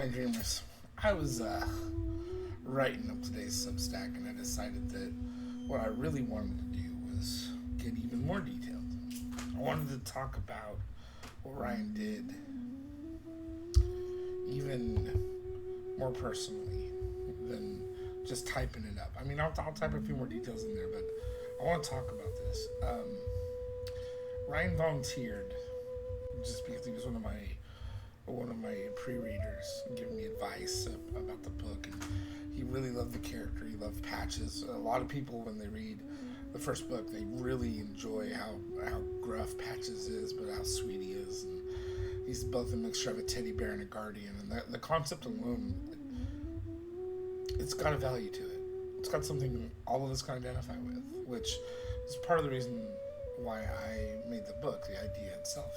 my dreamers. I was writing up today's Substack, and I decided that what I really wanted to do was get even more detailed. I wanted to talk about what Ryan did even more personally than just typing it up. I mean, I'll type a few more details in there, but I want to talk about this. Ryan volunteered just because he was one of my pre-readers and giving me advice about the book, and he really loved the character. He loved Patches. A lot of people, when they read the first book, they really enjoy how gruff Patches is, but how sweet he is, and he's both a mixture of a teddy bear and a guardian. And the concept alone, it's got a value to it. It's got something all of us can identify with, which is part of the reason why I made the book, the idea itself.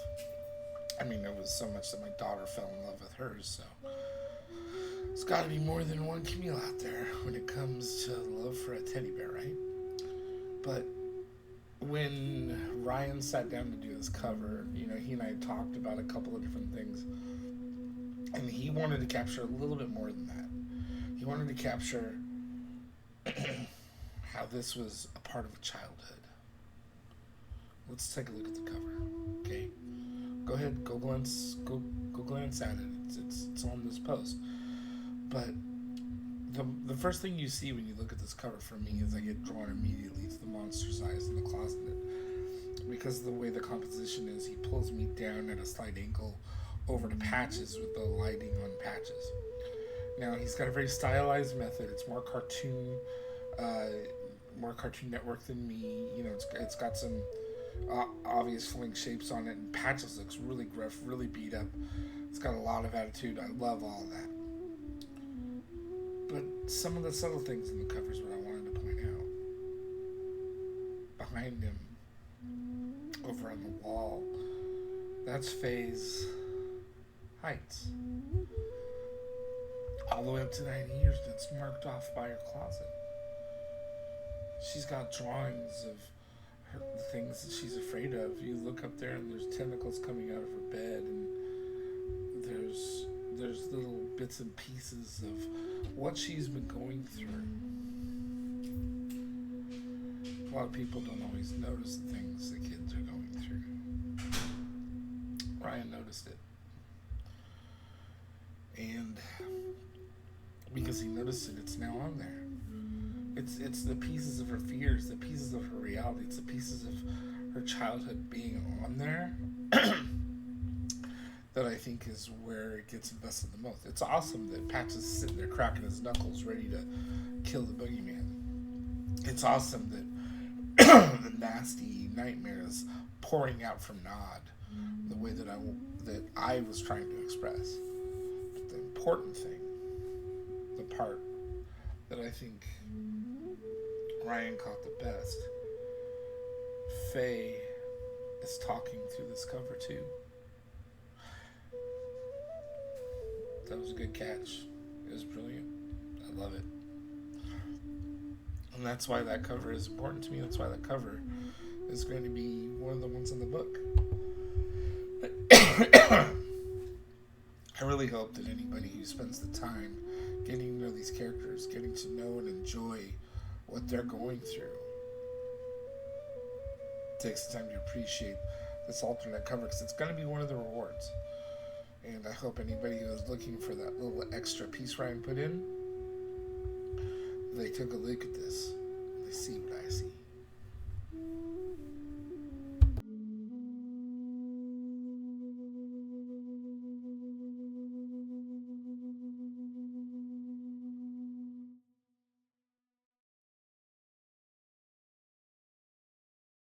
I mean, it was so much that my daughter fell in love with hers, so there's got to be more than one Camille out there when it comes to love for a teddy bear, right? But when Ryan sat down to do this cover, he and I talked about a couple of different things, and he wanted to capture a little bit more than that. He wanted to capture how this was a part of childhood. Let's take a look at the cover, okay? Go ahead, go glance at it. It's on this post. But the first thing you see when you look at this cover for me is I get drawn immediately to the monster's eyes in the closet. Because of the way the composition is, he pulls me down at a slight angle over to Patches with the lighting on Patches. Now, he's got a very stylized method. It's more Cartoon Network than me. It's got some obvious flowing shapes on it, and Patches looks really gruff, really beat up. It's got a lot of attitude. I love all of that. But some of the subtle things in the cover is what I wanted to point out. Behind him, over on the wall, that's Faye's heights. All the way up to 9 years, and it's marked off by her closet. She's got drawings of the things that she's afraid of. You look up there and there's tentacles coming out of her bed, and there's little bits and pieces of what she's been going through. A lot of people don't always notice the things that kids are going through. Ryan noticed it. And because he noticed it, it's now on there. It's the pieces of her fears, the pieces of her reality, it's the pieces of her childhood being on there that I think is where it gets invested the most. It's awesome that Patch is sitting there cracking his knuckles ready to kill the boogeyman. It's awesome that the nasty nightmare is pouring out from Nod the way that I was trying to express. But the important thing, the part that I think Ryan caught the best, Faye is talking through this cover too. That was a good catch. It was brilliant. I love it. And that's why that cover is important to me. That's why that cover is going to be one of the ones in the book. I really hope that anybody who spends the time getting to know these characters, getting to know and enjoy what they're going through, takes the time to appreciate this alternate cover, because it's going to be one of the rewards. And I hope anybody who is looking for that little extra piece Ryan put in, they took a look at this